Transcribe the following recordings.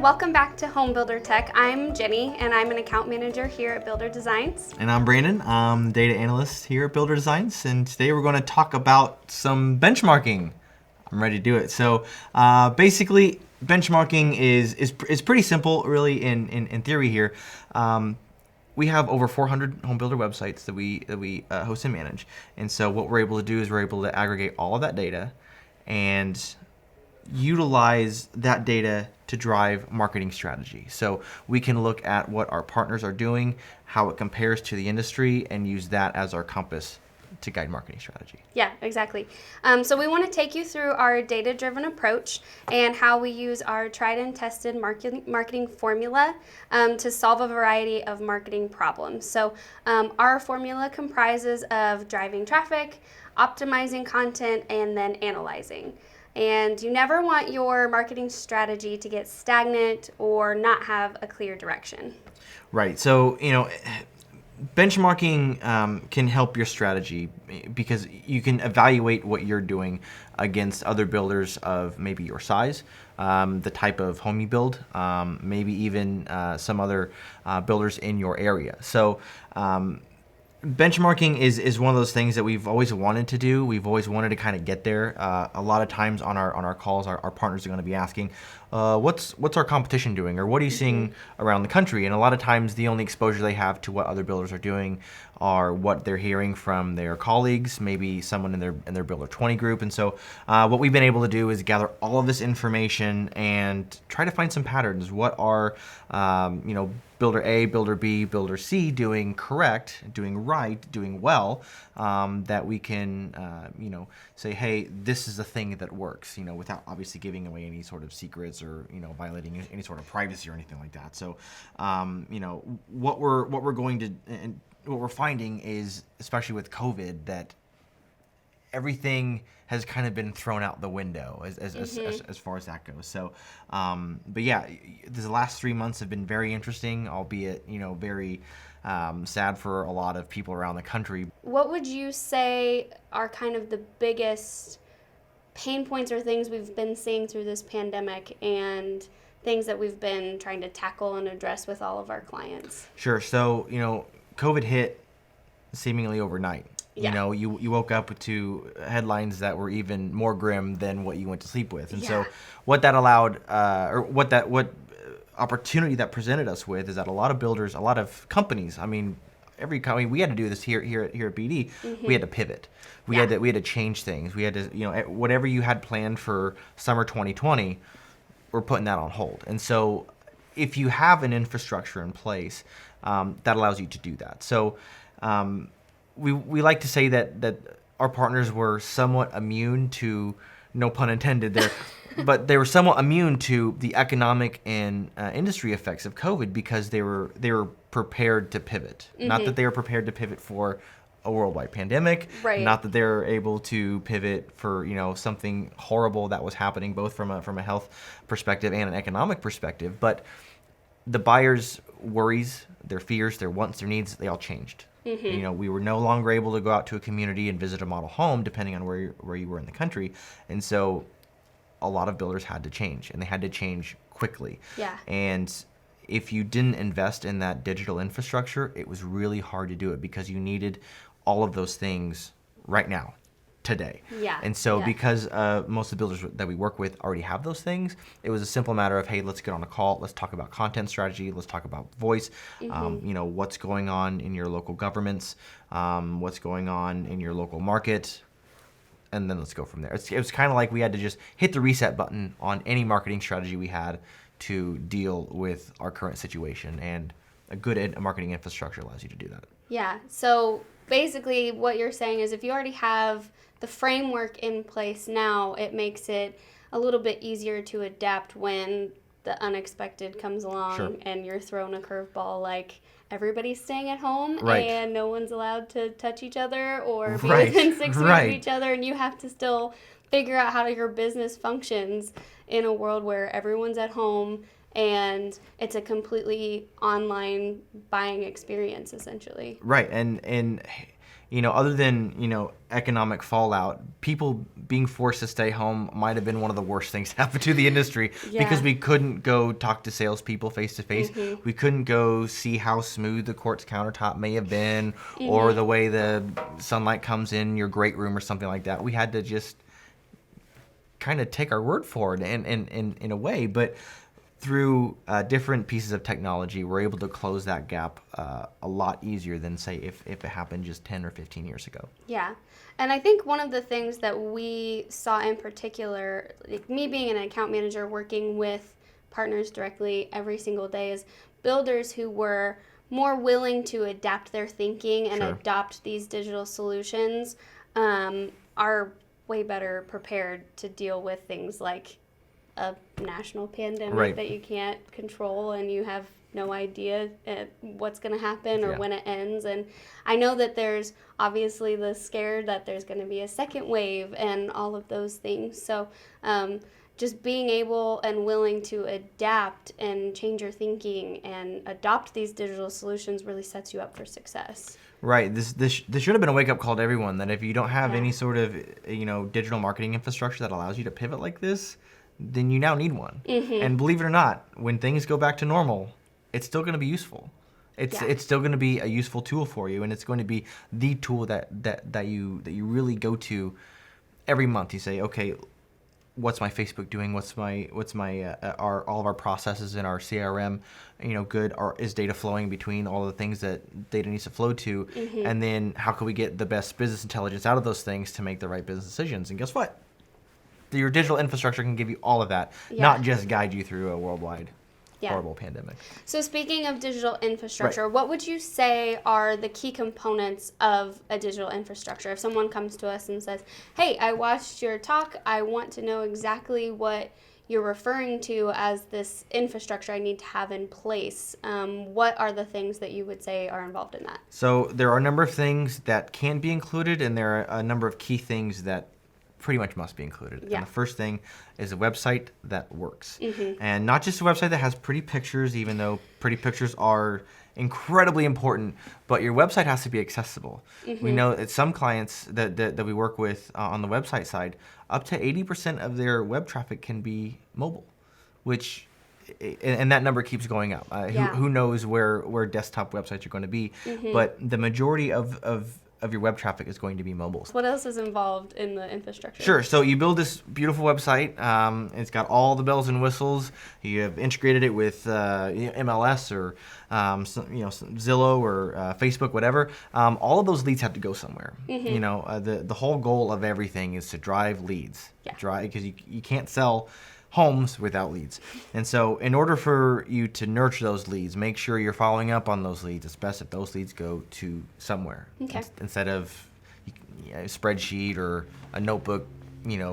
and welcome back to Home Builder Tech. I'm Jenny, and I'm an account manager here at Builder Designs. And I'm Brandon, I'm data analyst here at Builder Designs, and today we're going to talk about some benchmarking. I'm ready to do it. So basically, benchmarking is pretty simple, really, in theory here. We have over 400 home builder websites that we host and manage, and so what we're able to do is we're able to aggregate all of that data and utilize that data to drive marketing strategy. So we can look at what our partners are doing, how it compares to the industry, and use that as our compass to guide marketing strategy. Yeah, exactly. So we want to take you through our data-driven approach and how we use our tried and tested marketing formula to solve a variety of marketing problems. So our formula comprises of driving traffic, optimizing content, and then analyzing. And you never want your marketing strategy to get stagnant or not have a clear direction. Right. So, benchmarking can help your strategy because you can evaluate what you're doing against other builders of maybe your size, the type of home you build, maybe even some other builders in your area. So benchmarking is one of those things that we've always wanted to do. We've always wanted to kind of get there. A lot of times on our calls, our partners are going to be asking, what's our competition doing, or what are you seeing around the country? And a lot of times the only exposure they have to what other builders are doing are what they're hearing from their colleagues, maybe someone in their Builder 20 group. And so what we've been able to do is gather all of this information and try to find some patterns. What are Builder A, Builder B, Builder C doing correct, doing right, doing well, that we can, say, hey, this is the thing that works, without obviously giving away any sort of secrets or, violating any sort of privacy or anything like that. So, what we're going to, and what we're finding is, especially with COVID, that everything has kind of been thrown out the window as far as that goes. So, but yeah, the last 3 months have been very interesting, albeit, very sad for a lot of people around the country. What would you say are kind of the biggest pain points or things we've been seeing through this pandemic and things that we've been trying to tackle and address with all of our clients? Sure. So, COVID hit seemingly overnight. Yeah. You woke up to headlines that were even more grim than what you went to sleep with. And Yeah. so what that allowed, or what opportunity that presented us with, is that a lot of builders, a lot of companies, every company, we had to do this here at BD. We had to pivot. We had to change things. We had to, whatever you had planned for summer 2020, we're putting that on hold. And so if you have an infrastructure in place, that allows you to do that. So we like to say that our partners were somewhat immune to, no pun intended there, but they were somewhat immune to the economic and industry effects of COVID because they were prepared to pivot. Not that they were prepared to pivot for a worldwide pandemic, Right. Not that they're able to pivot for something horrible that was happening both from a health perspective and an economic perspective, but the buyers' worries, their fears, their wants, their needs, they all changed. We were no longer able to go out to a community and visit a model home, depending on where you were in the country. And so a lot of builders had to change, and they had to change quickly. Yeah. And if you didn't invest in that digital infrastructure, it was really hard to do it because you needed all of those things right now, today. Yeah. And so Yeah. because most of the builders that we work with already have those things, it was a simple matter of, hey, let's get on a call, let's talk about content strategy, let's talk about voice, what's going on in your local governments, what's going on in your local market, and then let's go from there. It was kind of like we had to just hit the reset button on any marketing strategy we had to deal with our current situation, and a good marketing infrastructure allows you to do that. Yeah. So basically what you're saying is if you already have the framework in place now, it makes it a little bit easier to adapt when the unexpected comes along. Sure. And you're thrown a curveball like everybody's staying at home, Right. And no one's allowed to touch each other or be Right. within 6 feet Right. of each other, and you have to still figure out how your business functions in a world where everyone's at home and it's a completely online buying experience, essentially. Right, and other than, economic fallout, people being forced to stay home might have been one of the worst things to happen to the industry because Yeah. we couldn't go talk to salespeople face to face. Mm-hmm. We couldn't go see how smooth the quartz countertop may have been or Mm-hmm. the way the sunlight comes in your great room or something like that. We had to just kind of take our word for it in a way. But through different pieces of technology, we're able to close that gap a lot easier than, say, if it happened just 10 or 15 years ago. Yeah. And I think one of the things that we saw in particular, like me being an account manager working with partners directly every single day, is builders who were more willing to adapt their thinking and Sure. adopt these digital solutions are way better prepared to deal with things like a national pandemic Right. that you can't control and you have no idea what's going to happen or Yeah. when it ends. And I know that there's obviously the scare that there's going to be a second wave and all of those things. So just being able and willing to adapt and change your thinking and adopt these digital solutions really sets you up for success. Right. This should have been a wake up call to everyone that if you don't have Yeah. any sort of digital marketing infrastructure that allows you to pivot like this, then you now need one. Mm-hmm. And believe it or not, when things go back to normal, it's still going to be useful. Yeah. It's still going to be a useful tool for you, and it's going to be the tool that you really go to every month. You say, okay, what's my Facebook doing? What's my are all of our processes in our CRM, good? Or is data flowing between all of the things that data needs to flow to? Mm-hmm. And then how can we get the best business intelligence out of those things to make the right business decisions? And guess what? Your digital infrastructure can give you all of that, Yeah. not just guide you through a worldwide Yeah. horrible pandemic. So speaking of digital infrastructure, what would you say are the key components of a digital infrastructure? If someone comes to us and says, hey, I watched your talk, I want to know exactly what you're referring to as this infrastructure I need to have in place, what are the things that you would say are involved in that? So there are a number of things that can be included, and there are a number of key things that pretty much must be included. Yeah. And the first thing is a website that works. Mm-hmm. And not just a website that has pretty pictures, even though pretty pictures are incredibly important, but your website has to be accessible. Mm-hmm. We know that some clients that we work with on the website side, up to 80% of their web traffic can be mobile, which and that number keeps going up. Yeah. Who knows where desktop websites are going to be, Mm-hmm. but the majority of your web traffic is going to be mobile. What else is involved in the infrastructure? Sure. So you build this beautiful website. It's got all the bells and whistles. You have integrated it with MLS or some Zillow or Facebook, whatever. All of those leads have to go somewhere. Mm-hmm. The whole goal of everything is to drive leads. Yeah. Because you can't sell homes without leads. And so in order for you to nurture those leads, make sure you're following up on those leads. It's best if those leads go to somewhere Okay. instead of a spreadsheet or a notebook,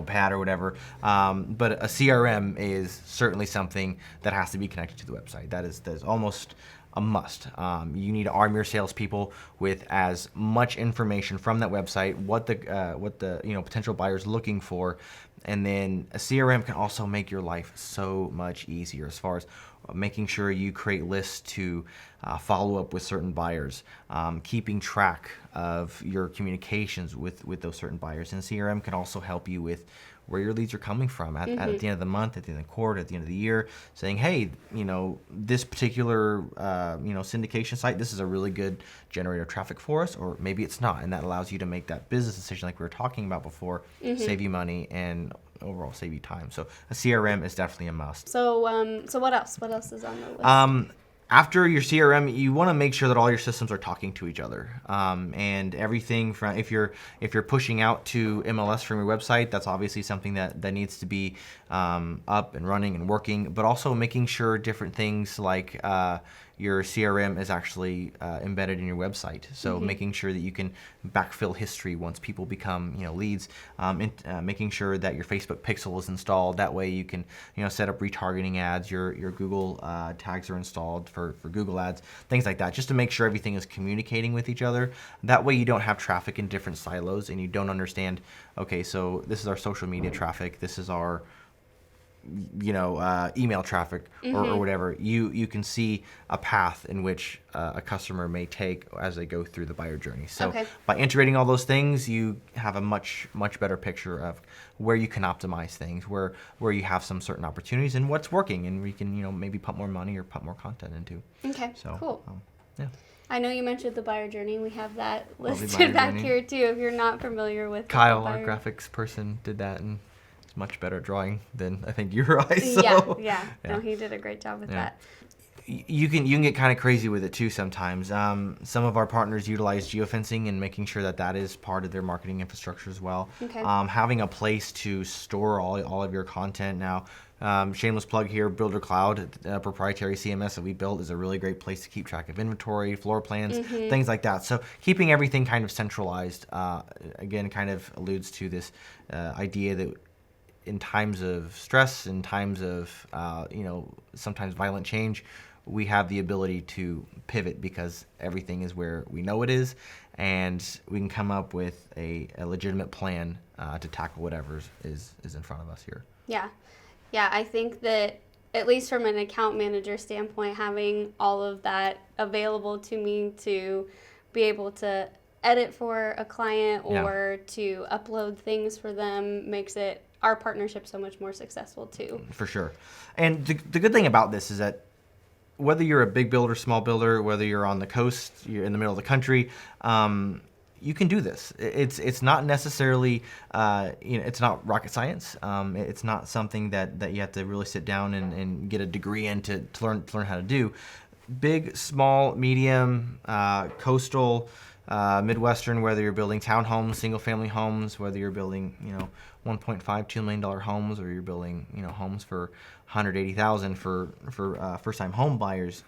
pad or whatever. But a CRM is certainly something that has to be connected to the website. That is almost a must. You need to arm your salespeople with as much information from that website, what the potential buyer's looking for, and then a CRM can also make your life so much easier as far as making sure you create lists to follow up with certain buyers, keeping track of your communications with those certain buyers. And CRM can also help you with where your leads are coming from at the end of the month, at the end of the quarter, at the end of the year, saying, hey, this particular syndication site, this is a really good generator of traffic for us, or maybe it's not, and that allows you to make that business decision like we were talking about before, save you money and overall save you time. So a CRM is definitely a must. So so what else? What else is on the list? After your CRM, you want to make sure that all your systems are talking to each other, and everything from if you're pushing out to MLS from your website, that's obviously something that needs to be up and running and working. But also making sure different things like your CRM is actually embedded in your website. So making sure that you can backfill history once people become leads, making sure that your Facebook pixel is installed. That way you can set up retargeting ads. Your Google tags are installed for Google ads, things like that, just to make sure everything is communicating with each other. That way you don't have traffic in different silos and you don't understand, okay, so this is our social media traffic, this is our email traffic or whatever, you can see a path in which a customer may take as they go through the buyer journey. So by integrating all those things, you have a much better picture of where you can optimize things, where you have some certain opportunities, and what's working, and we can maybe put more money or put more content into. Okay, so, cool. Yeah. I know you mentioned the buyer journey. We have that listed back here too. If you're not familiar with Kyle, our graphics person, did that, and it's much better at drawing than I think you or I. So. Yeah. No, he did a great job with that. You can get kind of crazy with it too sometimes. Some of our partners utilize geofencing and making sure that is part of their marketing infrastructure as well. Okay. Having a place to store all of your content now. Shameless plug here, Builder Cloud, proprietary CMS that we built, is a really great place to keep track of inventory, floor plans, things like that. So keeping everything kind of centralized, again, kind of alludes to this idea that in times of stress, in times of sometimes violent change, we have the ability to pivot because everything is where we know it is, and we can come up with a legitimate plan to tackle whatever is in front of us here. Yeah, I think that at least from an account manager standpoint, having all of that available to me to be able to edit for a client or to upload things for them makes our partnership so much more successful too. For sure. And the good thing about this is that whether you're a big builder, small builder, whether you're on the coast, you're in the middle of the country, you can do this. It's not necessarily, it's not rocket science. It's not something that you have to really sit down and get a degree in to learn how to do. Big, small, medium, coastal, Midwestern, whether you're building townhomes, single-family homes, whether you're building, $1.5, $2 million homes, or you're building, homes for $180,000 for first-time home buyers,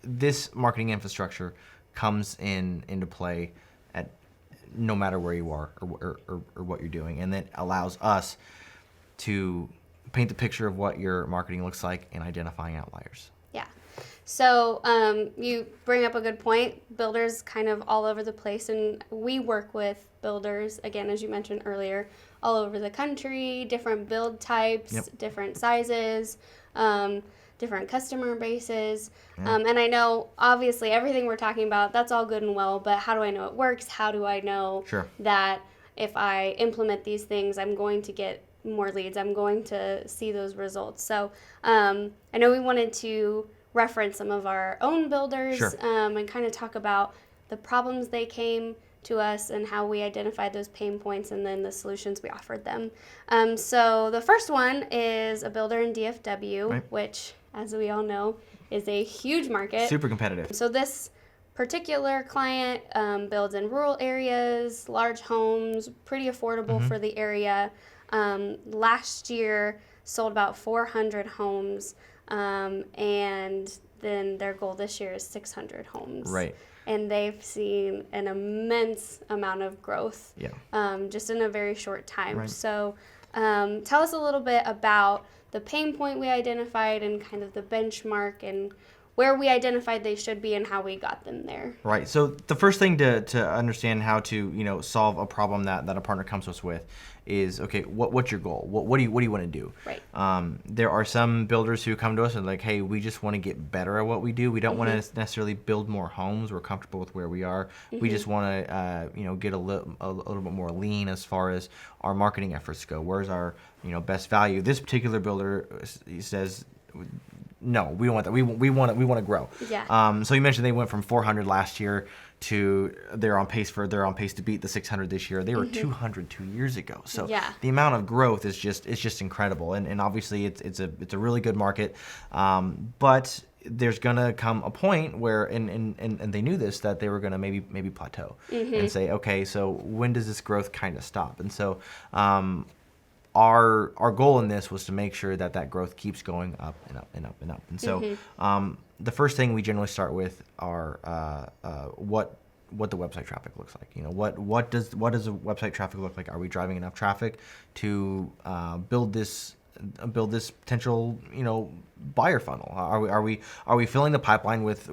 this marketing infrastructure comes into play at no matter where you are or what you're doing, and that allows us to paint the picture of what your marketing looks like and identifying outliers. Yeah. So you bring up a good point. Builders kind of all over the place, and we work with builders, again, as you mentioned earlier, all over the country, different build types, different sizes, different customer bases. And I know, obviously, everything we're talking about, that's all good and well, but how do I know it works? How do I know that if I implement these things, I'm going to get more leads, I'm going to see those results? So I know we wanted to reference some of our own builders and kind of talk about the problems they came to us and how we identified those pain points and then the solutions we offered them. So the first one is a builder in DFW, which, as we all know, is a huge market. Super competitive. So this particular client builds in rural areas, large homes, pretty affordable for the area. Last year sold about 400 homes, and then their goal this year is 600 homes. Right. And they've seen an immense amount of growth just in a very short time. Right. So tell us a little bit about the pain point we identified and kind of the benchmark and where we identified they should be and how we got them there. Right. So the first thing to understand how to solve a problem that a partner comes to us with is, okay, what's your goal? What do you want to do? Right. There are some builders who come to us and like, hey, we just want to get better at what we do. We don't want to necessarily build more homes. We're comfortable with where we are. We just want to get a little bit more lean as far as our marketing efforts go. Where's our best value? This particular builder says, no, we don't want that. We want to grow. Yeah. So you mentioned they went from 400 last year to they're on pace to beat the 600 this year. They were 200 2 years ago. So the amount of growth is just incredible. And obviously it's a really good market. But there's gonna come a point where and they knew this, that they were gonna maybe plateau and say, okay, so when does this growth kind of stop? And so our goal in this was to make sure that growth keeps going up and up and up and up. And so the first thing we generally start with are what the website traffic looks like. What does the website traffic look like? Are we driving enough traffic to build this potential buyer funnel? Are we filling the pipeline with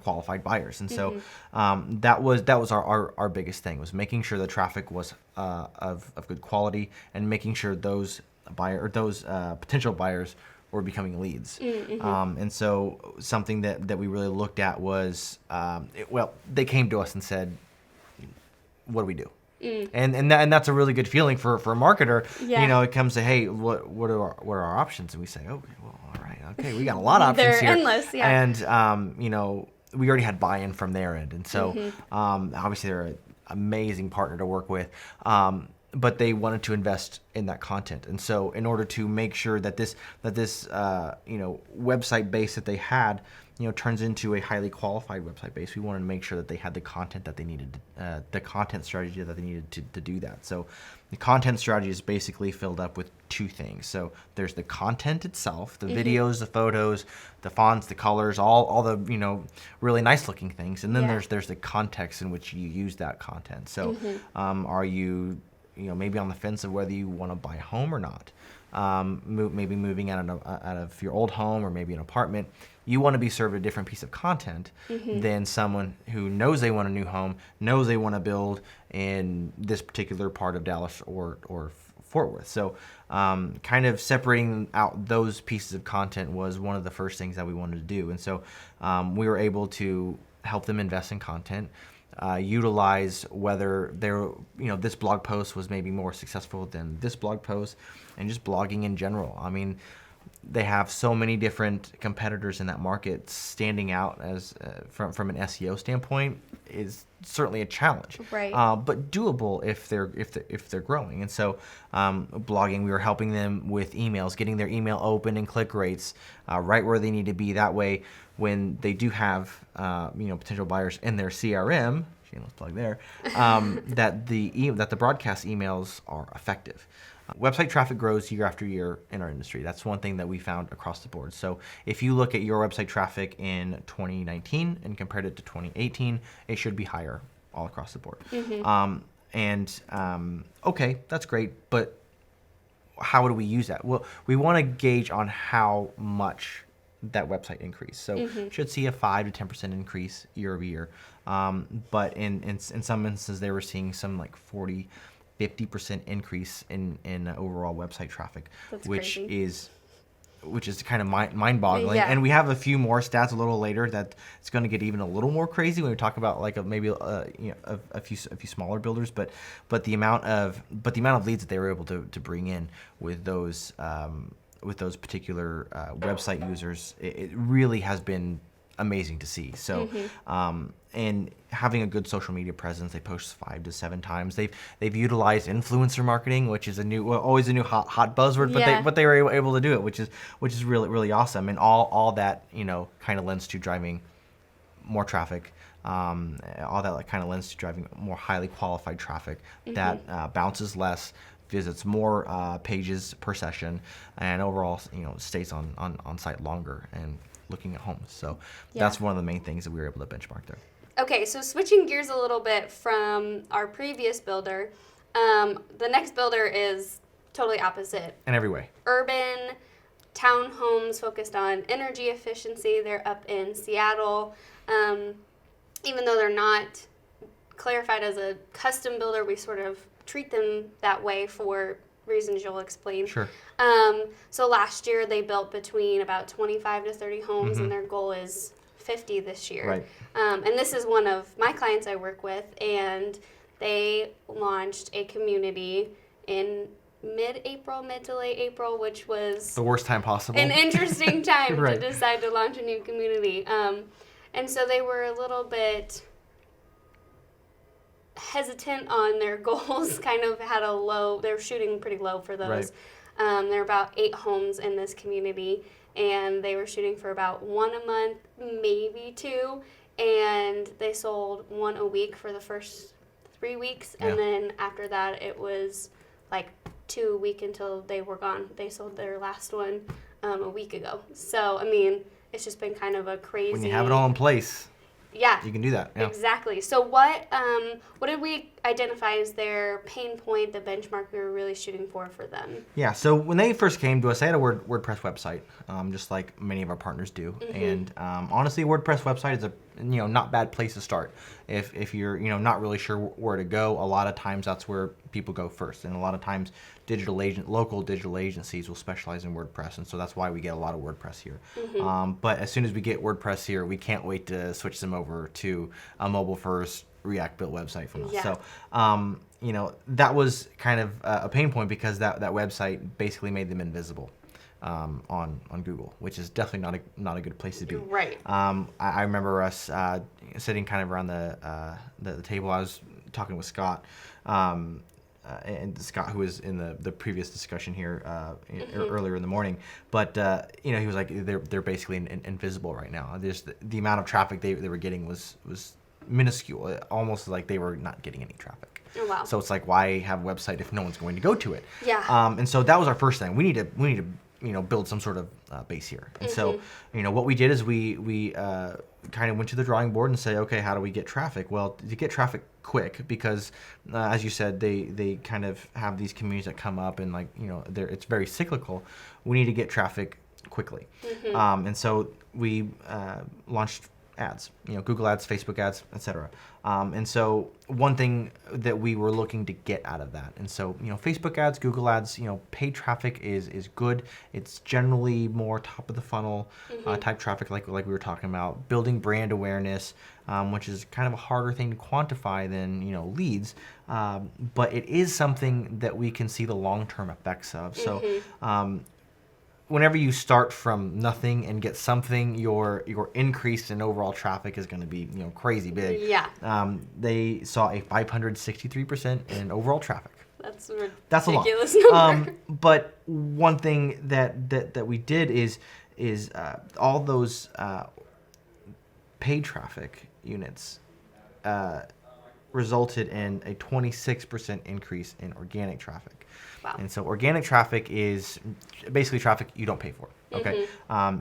qualified buyers? And so that was our biggest thing, was making sure the traffic was of good quality and making sure those buyer or those potential buyers were becoming leads. And so something that we really looked at was, they came to us and said, what do we do? And that's a really good feeling for a marketer. Yeah. You know, it comes to, hey, what are our options? And we say, oh, well, all right, okay, we got a lot of options They're here. endless, yeah. And you know, we already had buy-in from their end, and so obviously they're an amazing partner to work with. But they wanted to invest in that content, and so in order to make sure that this you know, website base that they had, you know, turns into a highly qualified website base, we wanted to make sure that they had the content that they needed, the content strategy that they needed to do that. So the content strategy is basically filled up with two things. So there's the content itself, the videos, the photos, the fonts, the colors, all the, you know, really nice looking things, and then there's the context in which you use that content. So are you, you know, maybe on the fence of whether you want to buy a home or not, maybe moving out of your old home or maybe an apartment, you want to be served a different piece of content than someone who knows they want a new home, knows they want to build in this particular part of Dallas or Fort Worth. So kind of separating out those pieces of content was one of the first things that we wanted to do. And so we were able to help them invest in content, utilize whether they're, you know, this blog post was maybe more successful than this blog post, and just blogging in general. I mean, they have so many different competitors in that market. Standing out as from an SEO standpoint is certainly a challenge, right? But doable if they're growing. And so blogging, we were helping them with emails, getting their email open and click rates right where they need to be. That way, when they do have you know, potential buyers in their CRM, shameless plug there, that the broadcast emails are effective. Website traffic grows year after year in our industry. That's one thing that we found across the board. So if you look at your website traffic in 2019 and compared it to 2018, it should be higher all across the board. Okay, that's great, but how do we use that? Well, we want to gauge on how much that website increase. So should see a 5 to 10% increase year over year. But in some instances, they were seeing some like 50% increase in overall website traffic. That's which crazy. is kind of mind-boggling. Yeah. And we have a few more stats a little later that it's going to get even a little more crazy when we talk about like maybe you know, a few smaller builders, but the amount of leads that they were able to bring in with those particular website users, it really has been amazing to see. So and having a good social media presence, they post 5 to 7 times. They've utilized influencer marketing, which is always a new hot buzzword, but they were able to do it, which is really awesome. And all that, you know, kind of lends to driving more traffic. All that kind of lends to driving more highly qualified traffic that bounces less, visits more pages per session, and overall, you know, stays on site longer and looking at homes. So that's one of the main things that we were able to benchmark there. Okay, so switching gears a little bit from our previous builder, the next builder is totally opposite. In every way. Urban townhomes focused on energy efficiency. They're up in Seattle. Even though they're not clarified as a custom builder, we sort of treat them that way for reasons you'll explain. Sure. So last year they built between about 25 to 30 homes, and their goal is 50 this year. Right. And this is one of my clients I work with, and they launched a community in mid to late April, which was the worst time possible. An interesting time Right. to decide to launch a new community. And so they were a little bit hesitant on their goals, kind of had a low, they were shooting pretty low for those. Right. There are about 8 homes in this community, and they were shooting for about 1 a month, maybe 2, and they sold 1 a week for the first 3 weeks, and then after that it was like 2 a week until they were gone. They sold their last one a week ago. So, I mean, it's just been kind of a crazy... When you have it all in place, yeah, you can do that. Yeah. Exactly. So what did we identify as their pain point, the benchmark we were really shooting for them? Yeah, so when they first came to us, they had a WordPress website, just like many of our partners do. And honestly, a WordPress website is a not bad place to start. If you're not really sure where to go, a lot of times that's where people go first. And a lot of times, local digital agencies will specialize in WordPress, and so that's why we get a lot of WordPress here. But as soon as we get WordPress here, we can't wait to switch them over to a mobile first React built website from us. Yeah. So that was kind of a pain point because that website basically made them invisible on Google, which is definitely not a good place to be. Right. I remember us sitting kind of around the table. I was talking with Scott. And Scott, who was in the previous discussion here earlier in the morning, but he was like, they're basically invisible right now. There's the amount of traffic they were getting was minuscule, almost like they were not getting any traffic. Oh, wow. So it's like, why have a website if no one's going to go to it? Yeah. And so that was our first thing. We need to build some sort of base here. And so what we did is we kind of went to the drawing board and say, okay, how do we get traffic? Well, to get traffic quick, because as you said, they kind of have these communities that come up and it's very cyclical. We need to get traffic quickly. And so we launched ads, Google ads, Facebook ads, etc. And so one thing that we were looking to get out of that, and so Facebook ads, Google ads, paid traffic is good. It's generally more top of the funnel type traffic, like we were talking about, building brand awareness, which is kind of a harder thing to quantify than leads, but it is something that we can see the long-term effects of. So whenever you start from nothing and get something, your increase in overall traffic is going to be crazy big. Yeah. They saw a 563% in overall traffic. That's a That's a lot. ridiculous number. But one thing that we did is all those paid traffic units resulted in a 26% increase in organic traffic. Wow. And so organic traffic is basically traffic you don't pay for. Okay,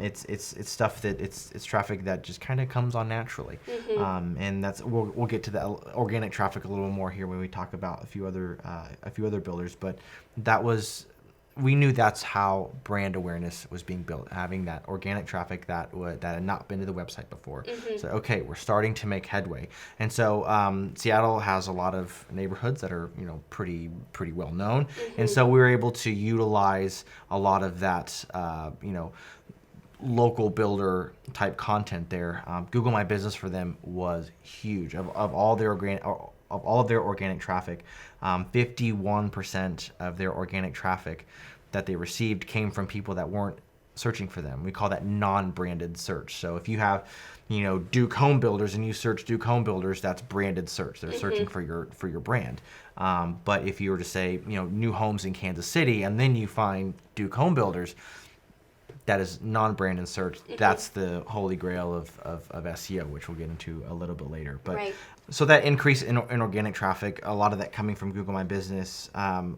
it's stuff that it's traffic that just kind of comes on naturally, and that's we'll get to the organic traffic a little more here when we talk about a few other builders. But we knew that's how brand awareness was being built, having that organic traffic that had not been to the website before. So okay, we're starting to make headway, and so Seattle has a lot of neighborhoods that are pretty well known, and so we were able to utilize a lot of that local builder type content there. Google My Business for them was huge. Of all their organic traffic, 51% of their organic traffic that they received came from people that weren't searching for them. We call that non-branded search. So if you have, Duke Home Builders and you search Duke Home Builders, that's branded search. They're searching for your brand. But if you were to say, new homes in Kansas City, and then you find Duke Home Builders, that is non-branded search. That's the holy grail of SEO, which we'll get into a little bit later. But Right. So that increase in organic traffic, a lot of that coming from Google My Business,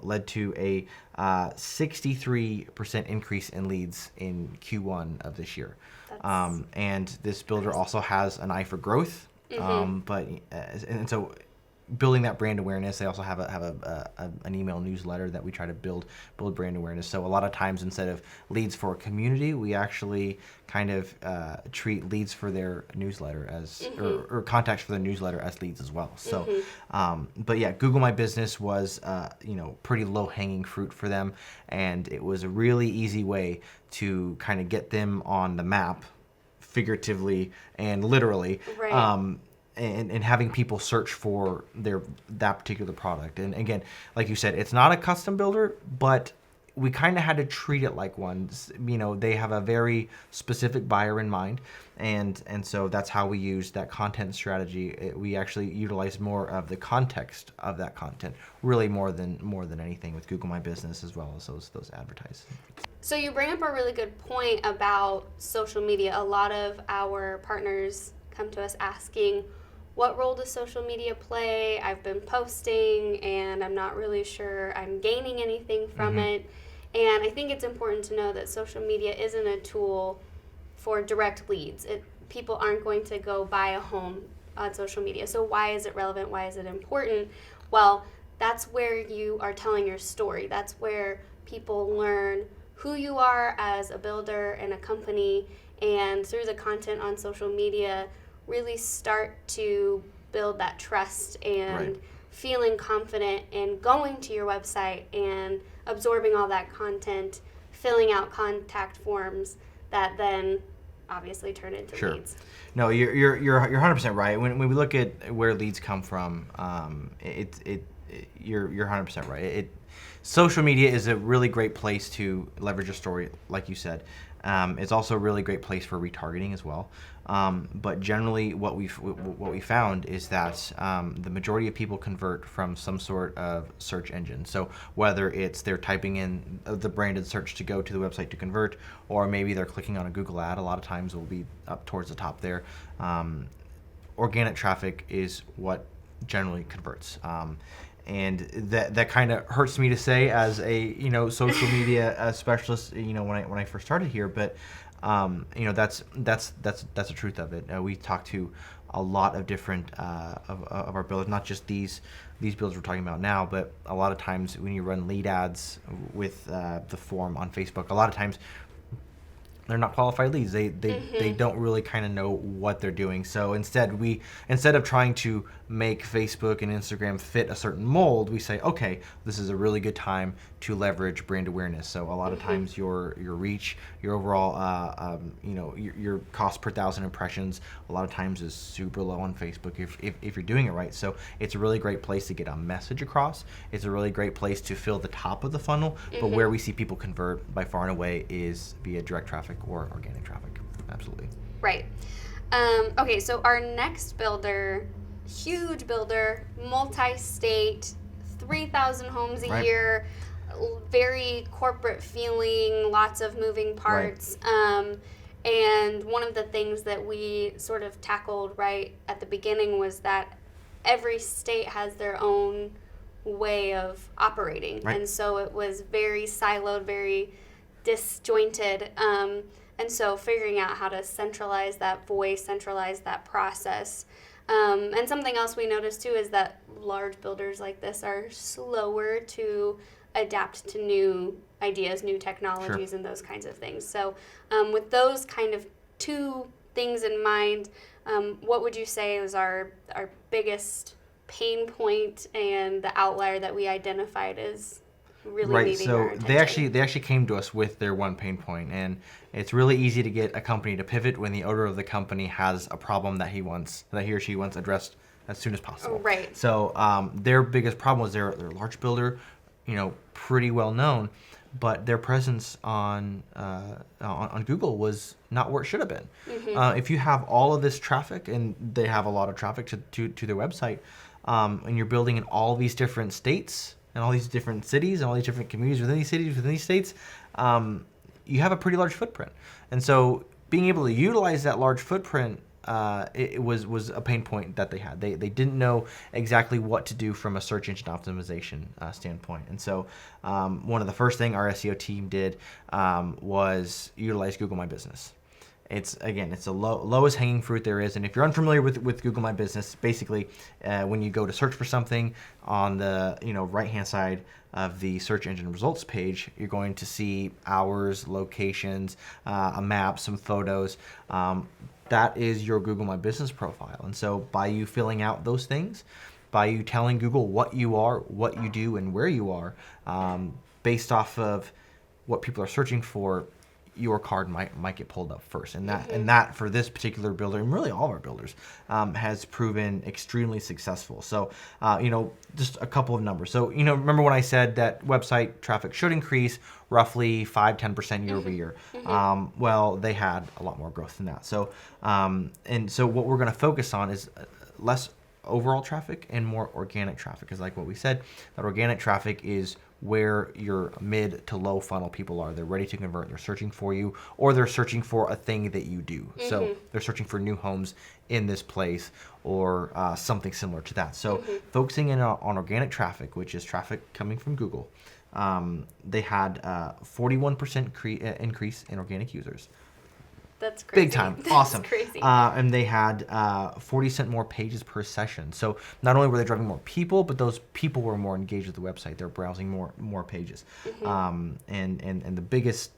led to a 63% increase in leads in Q1 of this year. And this builder also has an eye for growth, and so building that brand awareness. They also have an email newsletter that we try to build brand awareness. So a lot of times, instead of leads for a community, we actually kind of treat leads for their newsletter as or contacts for their newsletter as leads as well. So but yeah, Google My Business was pretty low hanging fruit for them, and it was a really easy way to kind of get them on the map, figuratively and literally. Right. And having people search for that particular product. And again, like you said, it's not a custom builder, but we kind of had to treat it like one. They have a very specific buyer in mind, and so that's how we use that content strategy. We actually utilize more of the context of that content, really more than anything, with Google My Business as well as those advertising. So you bring up a really good point about social media. A lot of our partners come to us asking, what role does social media play? I've been posting and I'm not really sure I'm gaining anything from it. And I think it's important to know that social media isn't a tool for direct leads. People aren't going to go buy a home on social media. So why is it relevant? Why is it important? Well, that's where you are telling your story. That's where people learn who you are as a builder and a company, and through the content on social media, really start to build that trust and Right. feeling confident in going to your website and absorbing all that content, filling out contact forms that then obviously turn into Sure. leads. No, you're 100% right. When we look at where leads come from, you're 100% right. Social media is a really great place to leverage a story, like you said. It's also a really great place for retargeting as well. But generally, what we found is that the majority of people convert from some sort of search engine. So whether it's they're typing in the branded search to go to the website to convert, or maybe they're clicking on a Google ad. A lot of times, it will be up towards the top there. Organic traffic is what generally converts. And that kind of hurts me to say as a social media specialist when I first started here, but that's the truth of it. We talk to a lot of different of our builders, not just these builders we're talking about now, but a lot of times when you run lead ads with the form on Facebook, a lot of times they're not qualified leads. They don't really kind of know what they're doing. So instead of trying to make Facebook and Instagram fit a certain mold, we say, okay, this is a really good time to leverage brand awareness. So a lot of times your reach, your overall your cost per thousand impressions, a lot of times is super low on Facebook if you're doing it right. So it's a really great place to get a message across. It's a really great place to fill the top of the funnel. But where we see people convert by far and away is via direct traffic or organic traffic. Absolutely. Right. Okay, so our next builder, huge builder, multi-state, 3,000 homes a Right. year, very corporate feeling, lots of moving parts. And one of the things that we sort of tackled right at the beginning was that every state has their own way of operating. Right. And so it was very siloed, very disjointed. And so figuring out how to centralize that voice, centralize that process. And something else we noticed too is that large builders like this are slower to adapt to new ideas, new technologies, and those kinds of things. So with those kind of two things in mind, what would you say is our biggest pain point and the outlier that we identified as really Right. needing our So attention? they actually came to us with their one pain point, and it's really easy to get a company to pivot when the owner of the company has a problem that he or she wants addressed as soon as possible. Right. So their biggest problem was they're a large builder, pretty well known, but their presence on Google was not where it should have been. If you have all of this traffic, and they have a lot of traffic to their website, and you're building in all these different states and all these different cities and all these different communities within these cities, within these states, you have a pretty large footprint. And so being able to utilize that large footprint, it was a pain point that they had. They didn't know exactly what to do from a search engine optimization standpoint. And so one of the first thing our SEO team did was utilize Google My Business. It's the lowest hanging fruit there is. And if you're unfamiliar with Google My Business, basically when you go to search for something on the right hand side of the search engine results page, you're going to see hours, locations, a map, some photos. That is your Google My Business profile. And so by you filling out those things, by you telling Google what you are, what you do, and where you are, based off of what people are searching for, your card might get pulled up first, and that for this particular builder, and really all of our builders, has proven extremely successful. So just a couple of numbers. So remember when I said that website traffic should increase roughly 5-10% year over year. Well, they had a lot more growth than that. So and so what we're going to focus on is less overall traffic and more organic traffic, because like what we said, that organic traffic is where your mid to low funnel people are. They're ready to convert. They're searching for you, or they're searching for a thing that you do. So they're searching for new homes in this place, or something similar to that. So focusing in on organic traffic, which is traffic coming from Google, they had 41% increase in organic users. That's crazy. Big time. That's Awesome. crazy. And they had 40% more pages per session. So not only were they driving more people, but those people were more engaged with the website. They're browsing more pages. And the biggest,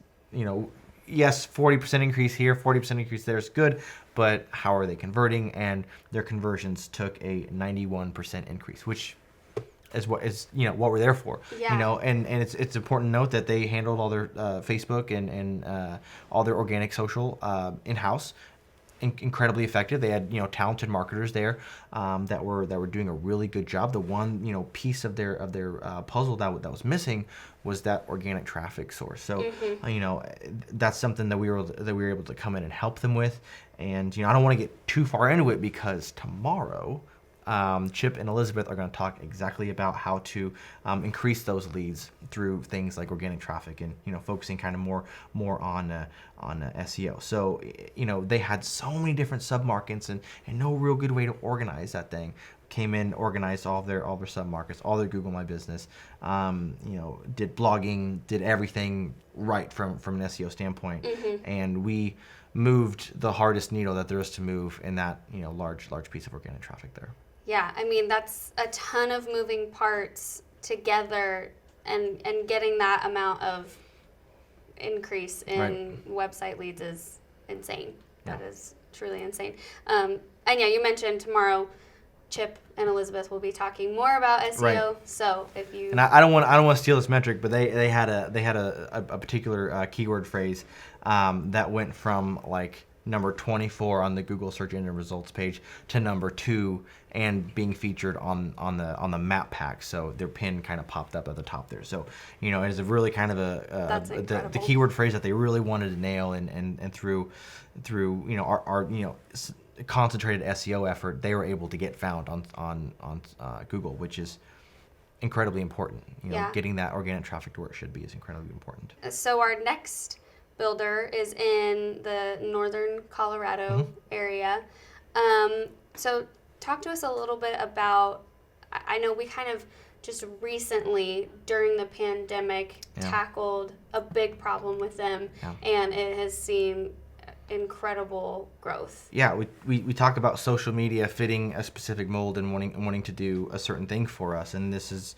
yes, 40% increase here, 40% increase there is good, but how are they converting? And their conversions took a 91% increase, which is what we're there for. Yeah. And it's important to note that they handled all their Facebook and all their organic social in house. Incredibly effective. They had talented marketers there that were doing a really good job. The one piece of their puzzle that was missing was that organic traffic source. So that's something that we were able to come in and help them with. And I don't want to get too far into it because tomorrow Chip and Elizabeth are going to talk exactly about how to increase those leads through things like organic traffic and focusing kind of more on SEO. So they had so many different sub-markets and no real good way to organize that thing. Came in, organized all their sub-markets, all their Google My Business, did blogging, did everything right from an SEO standpoint, and we moved the hardest needle that there is to move in that large piece of organic traffic there. Yeah, I mean, that's a ton of moving parts together, and getting that amount of increase in website leads is insane. Yeah. That is truly insane. And yeah, you mentioned tomorrow Chip and Elizabeth will be talking more about SEO. Right. So if you And I don't want to steal this metric, but they had a particular keyword phrase that went from like number 24 on the Google search engine results page to number 2 and being featured on the map pack. So their pin kind of popped up at the top there. So it is a really kind of the keyword phrase that they really wanted to nail and through our concentrated SEO effort, they were able to get found on Google, which is incredibly important. Getting that organic traffic to where it should be is incredibly important. So our next builder is in the northern Colorado area. So talk to us a little bit about, I know we kind of just recently during the pandemic tackled a big problem with them, and it has seen incredible growth. Yeah, we talk about social media fitting a specific mold and wanting to do a certain thing for us, and this is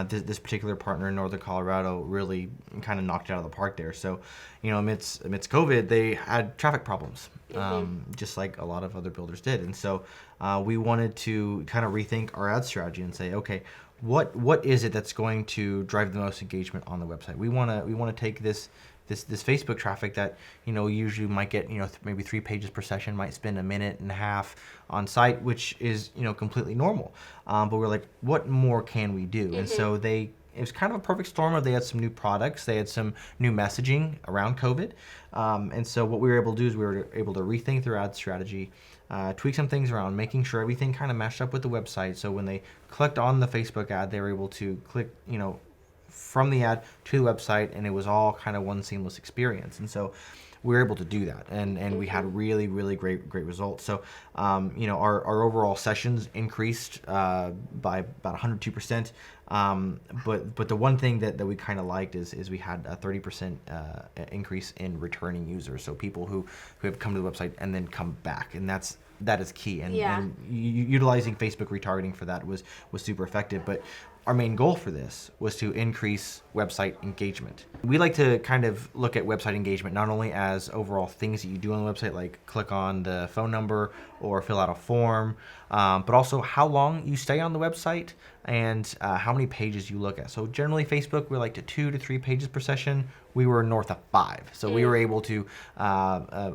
this particular partner in Northern Colorado really kind of knocked it out of the park there. So, amidst COVID, they had traffic problems, just like a lot of other builders did, and so we wanted to kind of rethink our ad strategy and say, okay, what is it that's going to drive the most engagement on the website? We want to take this Facebook traffic that usually might get maybe 3 pages per session, might spend a minute and a half on site, which is completely normal. But we're like, what more can we do? And so it was kind of a perfect storm of they had some new products, they had some new messaging around COVID, and so what we were able to do is we were able to rethink their ad strategy, tweak some things around, making sure everything kind of matched up with the website. So when they clicked on the Facebook ad, they were able to click from the ad to the website, and it was all kind of one seamless experience. And so we were able to do that, and we had really, really great results. So our overall sessions increased by about 102%. But the one thing that we kind of liked is we had a 30% increase in returning users. So people who have come to the website and then come back, and that is key. And utilizing Facebook retargeting for that was super effective. But our main goal for this was to increase website engagement. We like to kind of look at website engagement not only as overall things that you do on the website, like click on the phone number or fill out a form, but also how long you stay on the website and how many pages you look at. So generally Facebook, we're like to 2 to 3 pages per session. We were north of 5. So we were able to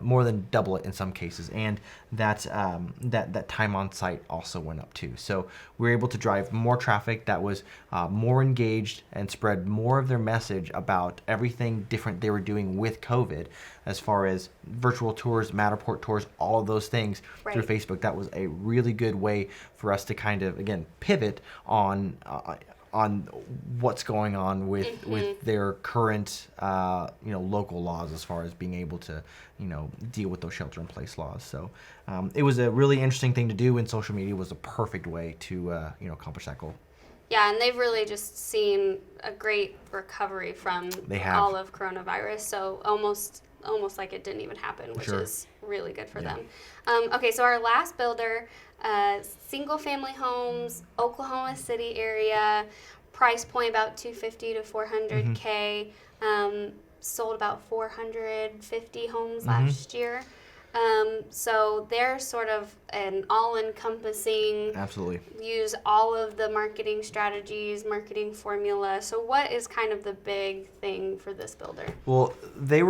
more than double it in some cases. And that time on site also went up too. So we were able to drive more traffic that was more engaged and spread more of their message about everything different they were doing with COVID, as far as virtual tours, Matterport tours, all of those things through Facebook. That was a really good way for us to kind of, again, pivot on what's going on with their current local laws as far as being able to deal with those shelter-in-place laws. So it was a really interesting thing to do, and social media was a perfect way to accomplish that goal. Yeah, and they've really just seen a great recovery from all of coronavirus. So almost almost like it didn't even happen, which Sure. is really good for Yeah. them. Okay, so our last builder, single family homes, Oklahoma City area, price point about 250 to 400K, sold about 450 homes last year. So they're sort of an all-encompassing, Absolutely. use all of the marketing strategies, marketing formula. So what is kind of the big thing for this builder? Well, they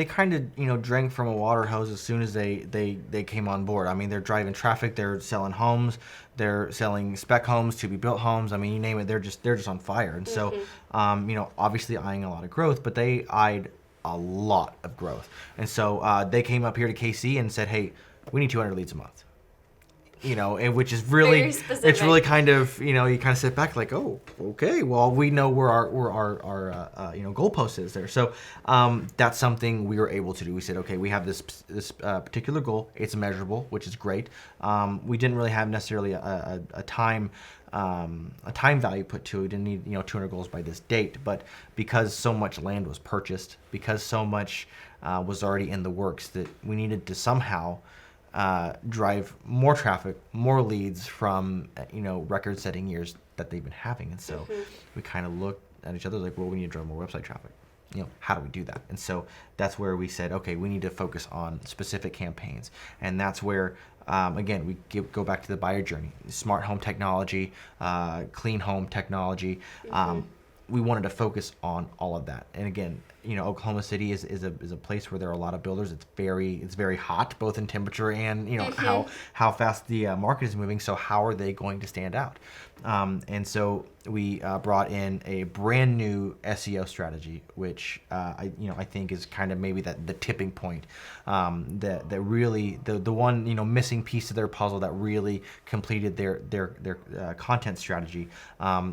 kind of drank from a water hose as soon as they came on board. I mean, they're driving traffic, they're selling homes, they're selling spec homes, to be built homes. I mean, you name it, they're just on fire. And so, obviously eyeing a lot of growth, but they eyed a lot of growth. And so they came up here to KC and said, "Hey, we need 200 leads a month." And which is really, Very it's specific. really kind of, you kind of sit back like, oh, okay, well, we know where our goalpost is there. So that's something we were able to do. We said, okay, we have this particular goal. It's measurable, which is great. We didn't really have necessarily a time value put to it. We didn't need 200 goals by this date, but because so much land was purchased, because so much was already in the works, that we needed to somehow drive more traffic, more leads from record-setting years that they've been having. And so we kind of looked at each other like, well, we need to drive more website traffic. How do we do that? And so that's where we said, okay, we need to focus on specific campaigns. And that's where, again, we go back to the buyer journey, smart home technology, clean home technology. We wanted to focus on all of that. And again, Oklahoma City is a place where there are a lot of builders. It's very hot, both in temperature and how fast the market is moving. So how are they going to stand out? And so we brought in a brand new SEO strategy, which I think is kind of maybe the tipping point, that really the one missing piece of their puzzle that really completed their content strategy.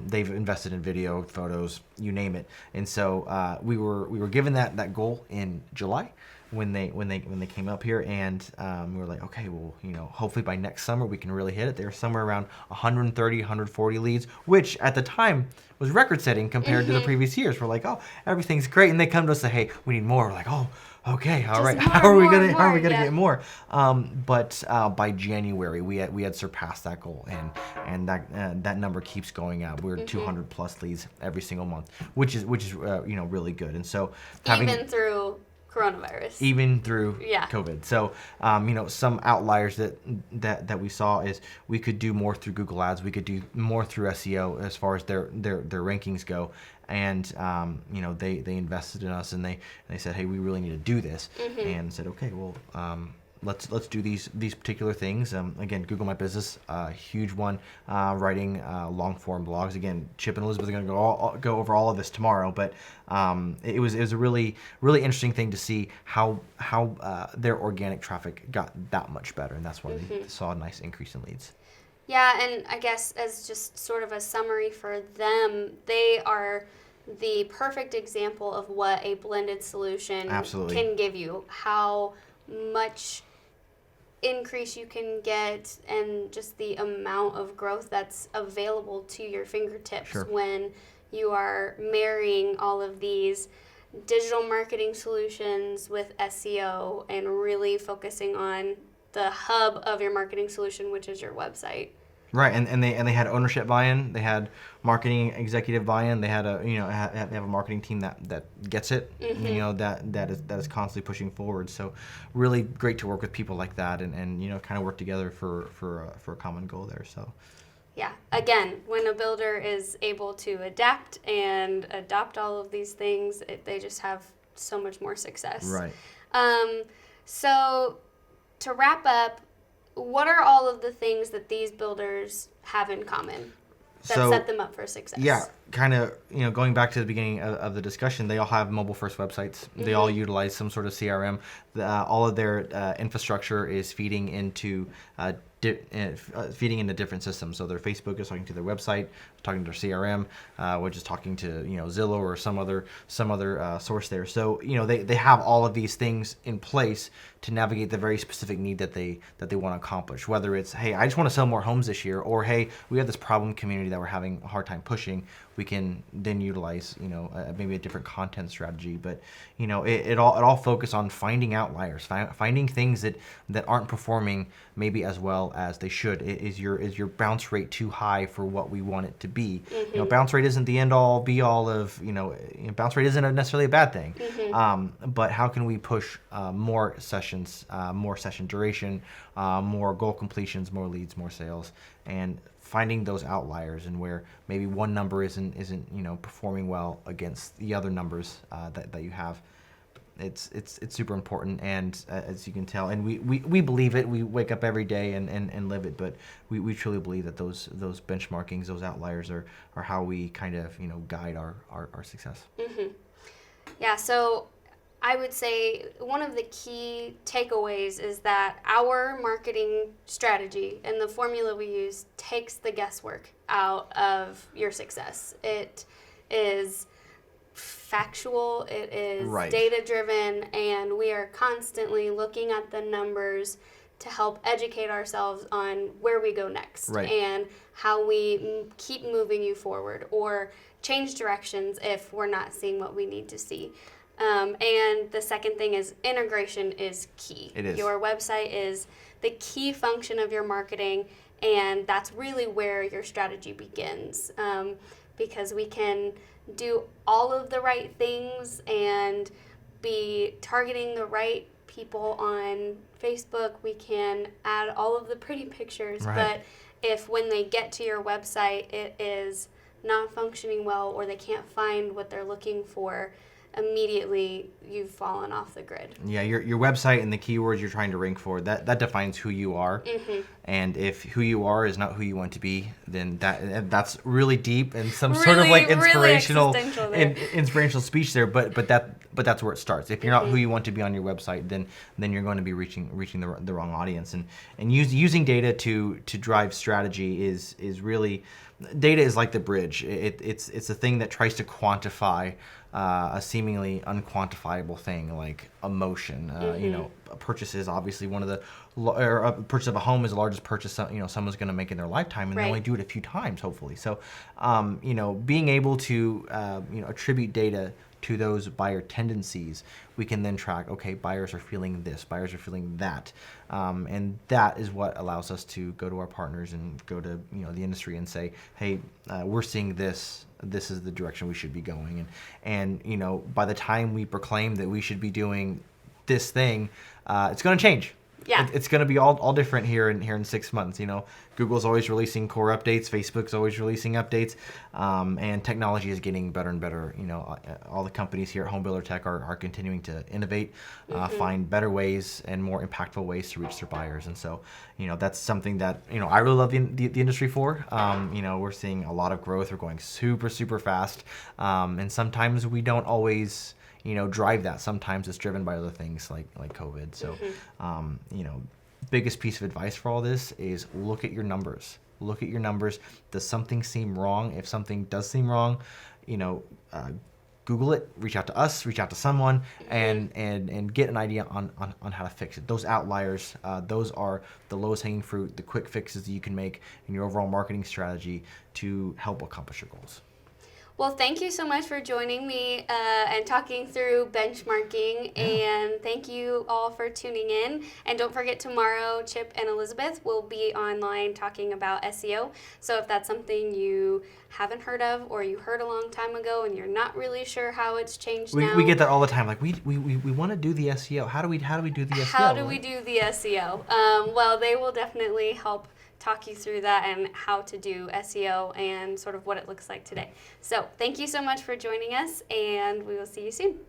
They've invested in video, photos, you name it, and so we were given that goal in July when they came up here, and we were like, okay, well, hopefully by next summer we can really hit it. They were somewhere around 130, 140 leads, which at the time was record-setting compared to the previous years. We're like, oh, everything's great, and they come to us and say, hey, we need more. We're like, oh, okay, all right. How are we gonna get more? But by January, we had surpassed that goal, and that number keeps going up. We're 200 plus leads every single month, which is really good. And so even through coronavirus, even through Yeah. COVID. So some outliers that we saw is we could do more through Google Ads, we could do more through SEO as far as their rankings go, and they invested in us, and they said, hey, we really need to do this, and said, okay, well, let's do these particular things. Again, Google My Business, huge one. Writing long form blogs. Again, Chip and Elizabeth are going to go over all of this tomorrow. But it was a really interesting thing to see how their organic traffic got that much better, and that's why they saw a nice increase in leads. Yeah, and I guess as just sort of a summary for them, they are the perfect example of what a blended solution Absolutely. can give you. How much increase you can get, and just the amount of growth that's available to your fingertips Sure. when you are marrying all of these digital marketing solutions with SEO and really focusing on the hub of your marketing solution, which is your website. Right, and they had ownership buy-in, they had marketing executive buy-in, they had they have a marketing team that gets it, that is constantly pushing forward. So really great to work with people like that, and kind of work together for a common goal there. So Yeah, again, when a builder is able to adapt and adopt all of these things, they just have so much more success. right. So to wrap up, what are all of the things that these builders have in common that set them up for success? Yeah, kind of, going back to the beginning of the discussion, they all have mobile-first websites. They all utilize some sort of CRM. All of their infrastructure is feeding into feeding into different systems. So their Facebook is talking to their website, talking to their CRM, which is talking to Zillow or some other source there. So they have all of these things in place to navigate the very specific need that they want to accomplish. Whether it's, hey, I just want to sell more homes this year, or hey, we have this problem community that we're having a hard time pushing. We can then utilize maybe a different content strategy. But it all focus on finding outliers, finding things that aren't performing maybe as well as they should. Is your bounce rate too high for what we want it to be? Bounce rate isn't the end all be all of bounce rate isn't necessarily a bad thing. But how can we push more sessions, more session duration, more goal completions, more leads, more sales, and finding those outliers, and where maybe one number isn't performing well against the other numbers that you have. It's super important, and as you can tell, and we believe it. We wake up every day and live it, but we truly believe that those benchmarkings, those outliers are how we kind of guide our success. Yeah, so I would say one of the key takeaways is that our marketing strategy and the formula we use takes the guesswork out of your success. It is factual, it is data driven, and we are constantly looking at the numbers to help educate ourselves on where we go next and how we keep moving you forward or change directions if we're not seeing what we need to see. And the second thing is integration is key. It is. Your website is the key function of your marketing, and that's really where your strategy begins, because we can do all of the right things and be targeting the right people on Facebook. We can add all of the pretty pictures, but if when they get to your website it is not functioning well or they can't find what they're looking for, immediately you've fallen off the grid. Yeah, your website and the keywords you're trying to rank for, that defines who you are. And if who you are is not who you want to be, then that's really deep and some sort of like inspirational speech there. But that's where it starts. If you're not who you want to be on your website, then you're going to be reaching the wrong audience. And using data to drive strategy is really, data is like the bridge. It's a thing that tries to quantify a seemingly unquantifiable thing like emotion. A purchase is obviously a purchase of a home is the largest purchase someone's going to make in their lifetime, and they only do it a few times, hopefully. So, being able to attribute data to those buyer tendencies, we can then track, okay, buyers are feeling this, buyers are feeling that. And that is what allows us to go to our partners and go to the industry and say, hey, we're seeing this. This is the direction we should be going. And by the time we proclaim that we should be doing this thing, it's going to change. Yeah. It's going to be all different here in 6 months. Google's always releasing core updates. Facebook's always releasing updates. And technology is getting better and better. All the companies here at Home Builder Tech are continuing to innovate, find better ways and more impactful ways to reach their buyers. And so, that's something that, I really love the industry for. We're seeing a lot of growth. We're going super, super fast. And sometimes we don't always drive that. Sometimes it's driven by other things like COVID. So, biggest piece of advice for all this is look at your numbers. Look at your numbers. Does something seem wrong? If something does seem wrong, Google it, reach out to us, reach out to someone, and get an idea on how to fix it. Those outliers, those are the lowest hanging fruit, the quick fixes that you can make in your overall marketing strategy to help accomplish your goals. Well, thank you so much for joining me and talking through benchmarking, and thank you all for tuning in. And don't forget, tomorrow, Chip and Elizabeth will be online talking about SEO. So if that's something you haven't heard of or you heard a long time ago and you're not really sure how it's changed now. We get that all the time. Like, we want to do the SEO. How do we do the SEO? How do we do the SEO? Well, they will definitely help talk you through that and how to do SEO and sort of what it looks like today. So thank you so much for joining us, and we will see you soon.